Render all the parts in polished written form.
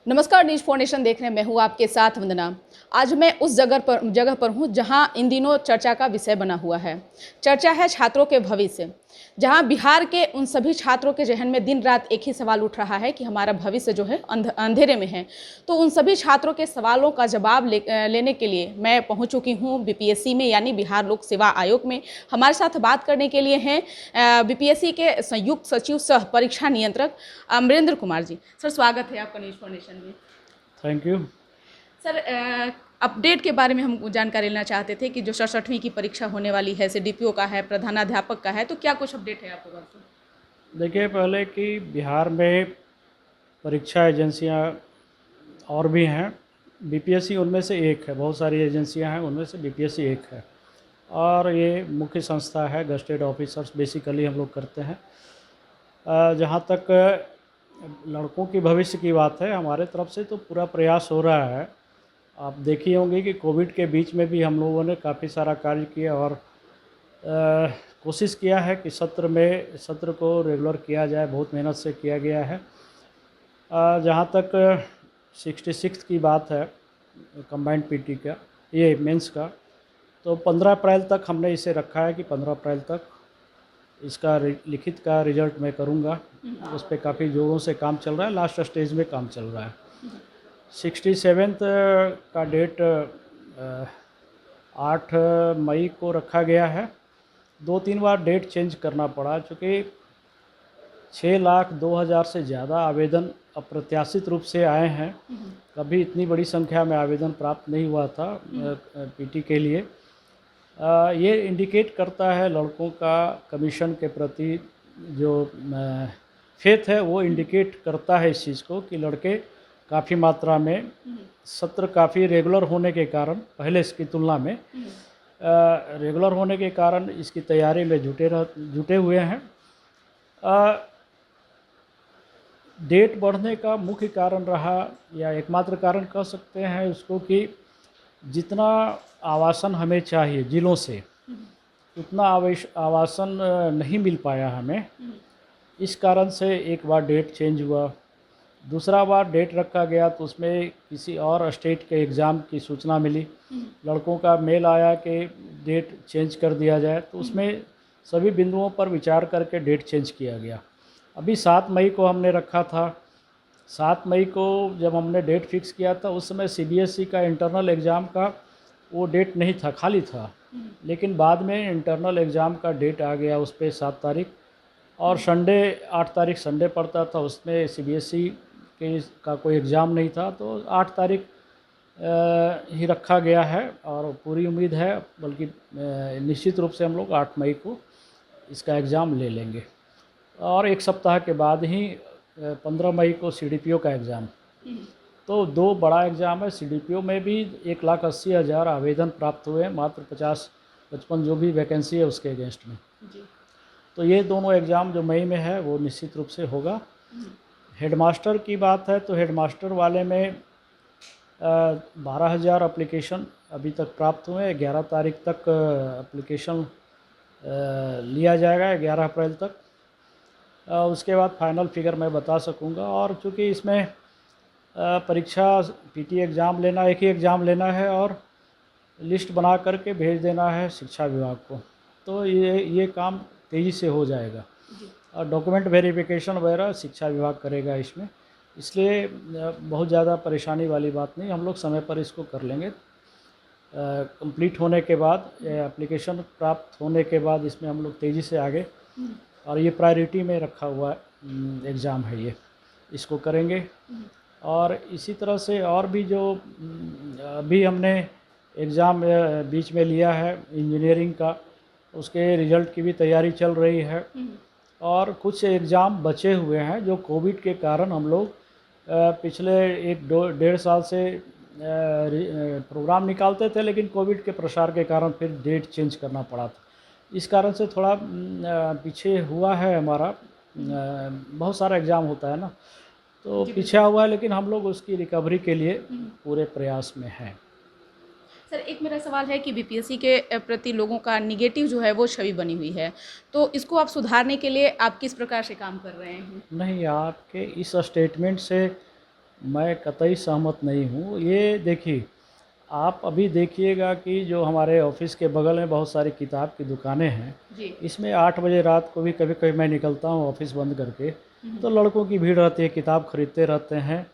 नमस्कार, news foundation देख रहे हैं। मैं हूँ आपके साथ वंदना। आज मैं उस जगह पर हूँ जहाँ इन दिनों चर्चा का विषय बना हुआ है। चर्चा है छात्रों के भविष्य, जहाँ बिहार के उन सभी छात्रों के जहन में दिन रात एक ही सवाल उठ रहा है कि हमारा भविष्य जो है अंधेरे में है। तो उन सभी छात्रों के सवालों का जवाब लेने के लिए मैं पहुँच चुकी हूँ बीपीएससी में, यानी बिहार लोक सेवा आयोग में। हमारे साथ बात करने के लिए हैं बीपीएससी के संयुक्त सचिव सह परीक्षा नियंत्रक अमरेंद्र कुमार जी। सर, स्वागत है आपका न्यूज फाउंडेशन में। थैंक यू सर, अपडेट के बारे में हम जानकारी लेना चाहते थे कि जो 67वीं की परीक्षा होने वाली है, डीपीओ का है, प्रधानाध्यापक का है, तो क्या कुछ अपडेट है आपके पास? देखिए, पहले कि बिहार में परीक्षा एजेंसियां और भी हैं। बीपीएससी उनमें से एक है। बहुत सारी एजेंसियां हैं, उनमें से बीपीएससी एक है और ये मुख्य संस्था है। गस्टेड ऑफिसर्स बेसिकली हम लोग करते हैं। जहाँ तक लड़कों की भविष्य की बात है, हमारे तरफ से तो पूरा प्रयास हो रहा है। आप देखी होंगे कि कोविड के बीच में भी हम लोगों ने काफ़ी सारा कार्य किया और कोशिश किया है कि सत्र को रेगुलर किया जाए। बहुत मेहनत से किया गया है। जहाँ तक 66 की बात है कंबाइंड पीटी का, ये मेंस का, तो 15 अप्रैल तक हमने इसे रखा है कि 15 अप्रैल तक इसका लिखित का रिजल्ट मैं करूँगा। उस पर काफ़ी ज़ोरों से काम चल रहा है, लास्ट स्टेज में काम चल रहा है। 67th का डेट 8 मई को रखा गया है। 2-3 बार डेट चेंज करना पड़ा, चूँकि 6,02,000 से ज़्यादा आवेदन अप्रत्याशित रूप से आए हैं। कभी इतनी बड़ी संख्या में आवेदन प्राप्त नहीं हुआ था पीटी के लिए। ये इंडिकेट करता है लड़कों का कमीशन के प्रति जो फेथ है, वो इंडिकेट करता है इस चीज़ को कि लड़के काफ़ी मात्रा में, सत्र काफ़ी रेगुलर होने के कारण, पहले इसकी तुलना में रेगुलर होने के कारण इसकी तैयारी में जुटे हुए हैं। डेट बढ़ने का मुख्य कारण रहा, या एकमात्र कारण कह सकते हैं उसको, कि जितना आवासन हमें चाहिए जिलों से, उतना आवासन नहीं मिल पाया हमें। इस कारण से एक बार डेट चेंज हुआ। दूसरा बार डेट रखा गया तो उसमें किसी और स्टेट के एग्ज़ाम की सूचना मिली। लड़कों का मेल आया कि डेट चेंज कर दिया जाए, तो उसमें सभी बिंदुओं पर विचार करके डेट चेंज किया गया। अभी 7 मई को हमने रखा था। 7 मई को जब हमने डेट फिक्स किया था, उस समय सीबीएसई का इंटरनल एग्ज़ाम का वो डेट नहीं था, खाली था। लेकिन बाद में इंटरनल एग्ज़ाम का डेट आ गया उस पर 7 तारीख, और संडे 8 तारीख संडे पड़ता था, उसमें सीबीएसई का कोई एग्ज़ाम नहीं था, तो 8 तारीख ही रखा गया है। और पूरी उम्मीद है, बल्कि निश्चित रूप से हम लोग 8 मई को इसका एग्ज़ाम ले लेंगे। और एक सप्ताह के बाद ही 15 मई को सीडीपीओ का एग्ज़ाम। तो 2 बड़ा एग्ज़ाम है। सीडीपीओ में भी 1,80,000 आवेदन प्राप्त हुए हैं, मात्र 50-55 जो भी वैकेंसी है उसके अगेंस्ट में जी। तो ये दोनों एग्ज़ाम जो मई में है वो निश्चित रूप से होगा। हेडमास्टर की बात है तो हेडमास्टर वाले में 12,000 एप्लीकेशन अभी तक प्राप्त हुए हैं। 11 तारीख तक एप्लीकेशन लिया जाएगा, 11 अप्रैल तक। उसके बाद फाइनल फिगर मैं बता सकूंगा। और चूँकि इसमें परीक्षा पीटी एग्ज़ाम लेना, एक ही एग्ज़ाम लेना है और लिस्ट बना करके भेज देना है शिक्षा विभाग को, तो ये काम तेज़ी से हो जाएगा। और डॉक्यूमेंट वेरिफिकेशन वगैरह शिक्षा विभाग करेगा इसमें, इसलिए बहुत ज़्यादा परेशानी वाली बात नहीं, हम लोग समय पर इसको कर लेंगे। कंप्लीट होने के बाद, एप्लीकेशन प्राप्त होने के बाद इसमें हम लोग तेज़ी से आगे, और ये प्रायोरिटी में रखा हुआ एग्ज़ाम है, ये इसको करेंगे। और इसी तरह से और भी जो अभी हमने एग्ज़ाम बीच में लिया है इंजीनियरिंग का, उसके रिज़ल्ट की भी तैयारी चल रही है। और कुछ एग्ज़ाम बचे हुए हैं जो कोविड के कारण हम लोग पिछले 1-1.5 साल से प्रोग्राम निकालते थे, लेकिन कोविड के प्रसार के कारण फिर डेट चेंज करना पड़ा था। इस कारण से थोड़ा पीछे हुआ है हमारा। बहुत सारा एग्ज़ाम होता है ना, तो पीछे हुआ है, लेकिन हम लोग उसकी रिकवरी के लिए पूरे प्रयास में हैं। सर, एक मेरा सवाल है कि बीपीएससी के प्रति लोगों का निगेटिव जो है वो छवि बनी हुई है, तो इसको आप सुधारने के लिए आप किस प्रकार से काम कर रहे हैं? नहीं, आपके इस स्टेटमेंट से मैं कतई सहमत नहीं हूँ। ये देखिए, आप अभी देखिएगा कि जो हमारे ऑफिस के बगल में बहुत सारी किताब की दुकानें हैं, जी। इसमें 8 बजे रात को भी कभी-कभी मैं निकलता हूँ ऑफिस बंद करके, तो लड़कों की भीड़ रहती है, किताब खरीदते रहते हैं।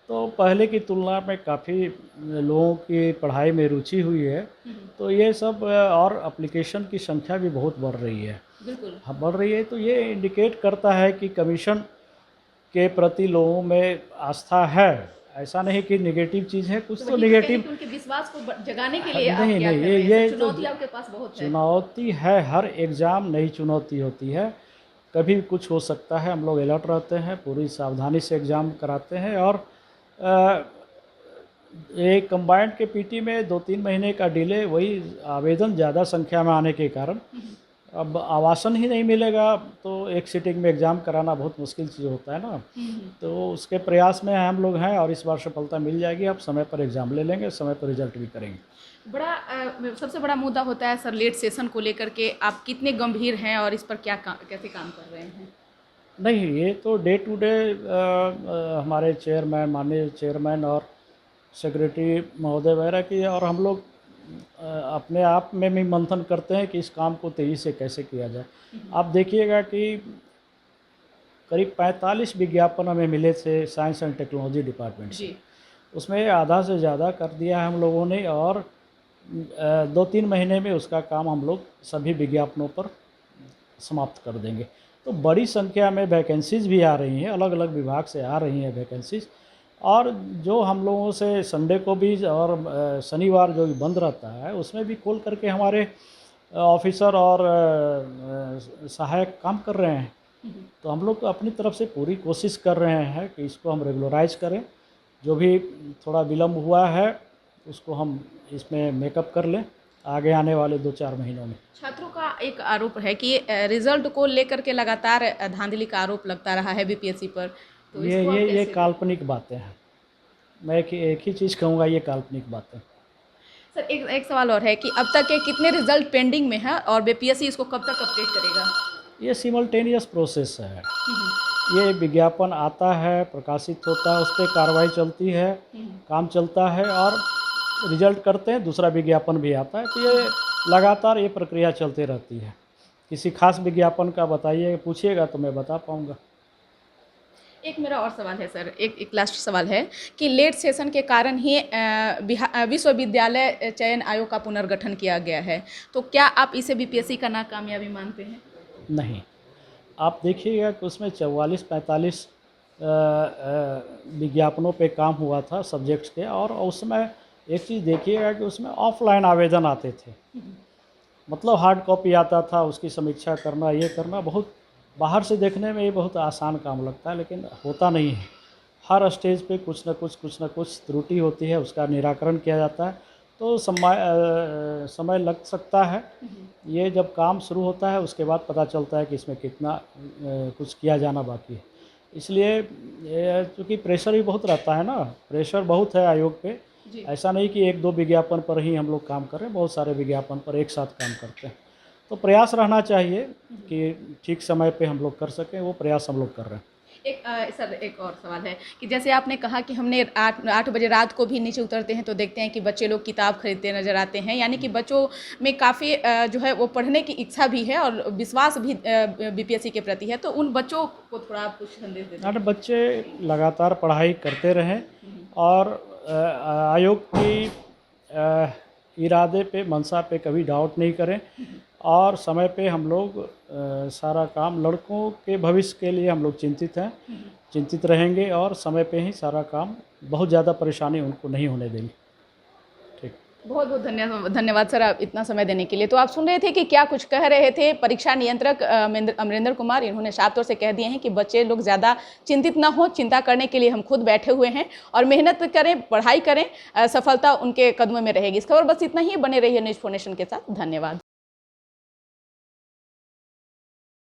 तो पहले की तुलना में काफ़ी लोगों की पढ़ाई में रुचि हुई है, तो ये सब और एप्लीकेशन की संख्या भी बहुत बढ़ रही है। बिल्कुल। हाँ, बढ़ रही है, तो ये इंडिकेट करता है कि कमीशन के प्रति लोगों में आस्था है। ऐसा नहीं कि नेगेटिव चीज़ है, कुछ तो वही तो कह रही नेगेटिव कि उनके विश्वास को जगाने के लिए आप नहीं, क्या नहीं, कर रहे हैं? ये सब तो चुनौती आपके पास बहुत है। चुनौती है, हर एग्ज़ाम नई चुनौती होती है। कभी भी कुछ हो सकता है, हम लोग अलर्ट रहते हैं, पूरी सावधानी से एग्ज़ाम कराते हैं और अ, एक कंबाइंड के पीटी में 2-3 महीने का डिले, वही आवेदन ज़्यादा संख्या में आने के कारण अब आवासन ही नहीं मिलेगा, तो एक सिटिंग में एग्ज़ाम कराना बहुत मुश्किल चीज़ होता है ना। तो उसके प्रयास में हम लोग हैं और इस बार सफलता मिल जाएगी। अब समय पर एग्ज़ाम ले लेंगे, समय पर रिजल्ट भी करेंगे। सबसे बड़ा मुद्दा होता है सर लेट सेशन को लेकर के, आप कितने गंभीर हैं और इस पर कैसे काम कर रहे हैं? नहीं, ये तो डे टू डे हमारे चेयरमैन, माननीय चेयरमैन और सेक्रेटरी महोदय वगैरह की, और हम लोग अपने आप में भी मंथन करते हैं कि इस काम को तेज़ी से कैसे किया जाए। आप देखिएगा कि करीब 45 विज्ञापन हमें मिले थे साइंस एंड टेक्नोलॉजी डिपार्टमेंट से। जी। उसमें आधा से ज़्यादा कर दिया है हम लोगों ने, और 2-3 महीने में उसका काम हम लोग सभी विज्ञापनों पर समाप्त कर देंगे। तो बड़ी संख्या में वैकेंसीज़ भी आ रही हैं, अलग अलग विभाग से आ रही हैं वैकेंसीज़, और जो हम लोगों से संडे को भी और शनिवार जो बंद रहता है उसमें भी खोल करके हमारे ऑफिसर और सहायक काम कर रहे हैं। तो हम लोग अपनी तरफ से पूरी कोशिश कर रहे हैं कि इसको हम रेगुलराइज करें। जो भी थोड़ा विलम्ब हुआ है उसको हम इसमें मेकअप कर लें आगे आने वाले 2-4 महीनों में। छात्रों का एक आरोप है कि रिजल्ट को लेकर के लगातार धांधली का आरोप लगता रहा है बीपीएससी पर, तो इसको आप ये कैसे काल्पनिक बातें हैं। मैं एक ही चीज़ कहूँगा, ये काल्पनिक बातें। सर एक सवाल और है कि अब तक के कितने रिजल्ट पेंडिंग में है और बीपीएससी इसको कब तक अपडेट करेगा? ये सिमल्टेनियस प्रोसेस है। ये विज्ञापन आता है, प्रकाशित होता है, उस पर कार्रवाई चलती है, काम चलता है और रिजल्ट करते हैं, दूसरा विज्ञापन भी आता है। तो ये लगातार ये प्रक्रिया चलती रहती है। किसी खास विज्ञापन का बताइए, पूछिएगा तो मैं बता पाऊँगा। एक मेरा और सवाल है सर, एक लास्ट सवाल है कि लेट सेशन के कारण ही विश्वविद्यालय चयन आयोग का पुनर्गठन किया गया है, तो क्या आप इसे बीपीएससी का नाकामयाबी मानते हैं? नहीं, आप देखिएगा कि उसमें 44-45 विज्ञापनों पे काम हुआ था सब्जेक्ट्स के, और उसमें एक चीज़ देखिएगा कि उसमें ऑफलाइन आवेदन आते थे। मतलब हार्ड कॉपी आता था, उसकी समीक्षा करना, ये करना, बहुत बाहर से देखने में ये बहुत आसान काम लगता है, लेकिन होता नहीं है। हर स्टेज पे कुछ न कुछ त्रुटि होती है, उसका निराकरण किया जाता है, तो समय लग सकता है। ये जब काम शुरू होता है उसके बाद पता चलता है कि इसमें कितना कुछ किया जाना बाकी है। इसलिए चूँकि प्रेशर भी बहुत रहता है ना, प्रेशर बहुत है आयोग पे। ऐसा नहीं कि 1-2 विज्ञापन पर ही हम लोग काम कर रहे हैं, बहुत सारे विज्ञापन पर एक साथ काम करते हैं। तो प्रयास रहना चाहिए कि ठीक समय पे हम लोग कर सकें, वो प्रयास हम लोग कर रहे हैं। सर एक और सवाल है कि जैसे आपने कहा कि हमने 8 बजे रात को भी नीचे उतरते हैं तो देखते हैं कि बच्चे लोग किताब खरीदते नज़र आते हैं, यानी कि बच्चों में काफ़ी जो है वो पढ़ने की इच्छा भी है और विश्वास भी बीपीएससी के प्रति है, तो उन बच्चों को थोड़ा आप कुछ संदेश देते हैं? बच्चे लगातार पढ़ाई करते रहें और आयोग की इरादे पे, मंशा पे कभी डाउट नहीं करें, और समय पे हम लोग सारा काम, लड़कों के भविष्य के लिए हम लोग चिंतित रहेंगे और समय पे ही सारा काम, बहुत ज़्यादा परेशानी उनको नहीं होने देंगे। ठीक, बहुत बहुत धन्यवाद सर आप इतना समय देने के लिए। तो आप सुन रहे थे कि क्या कुछ कह रहे थे परीक्षा नियंत्रक अमरेंद्र कुमार। इन्होंने साफ तौर से कह दिए हैं कि बच्चे लोग ज़्यादा चिंतित ना हो, चिंता करने के लिए हम खुद बैठे हुए हैं और मेहनत करें, पढ़ाई करें, सफलता उनके कदमों में रहेगी। इस खबर बस इतना ही, बने रहिए न्यूज़ 4 नेशन के साथ। धन्यवाद।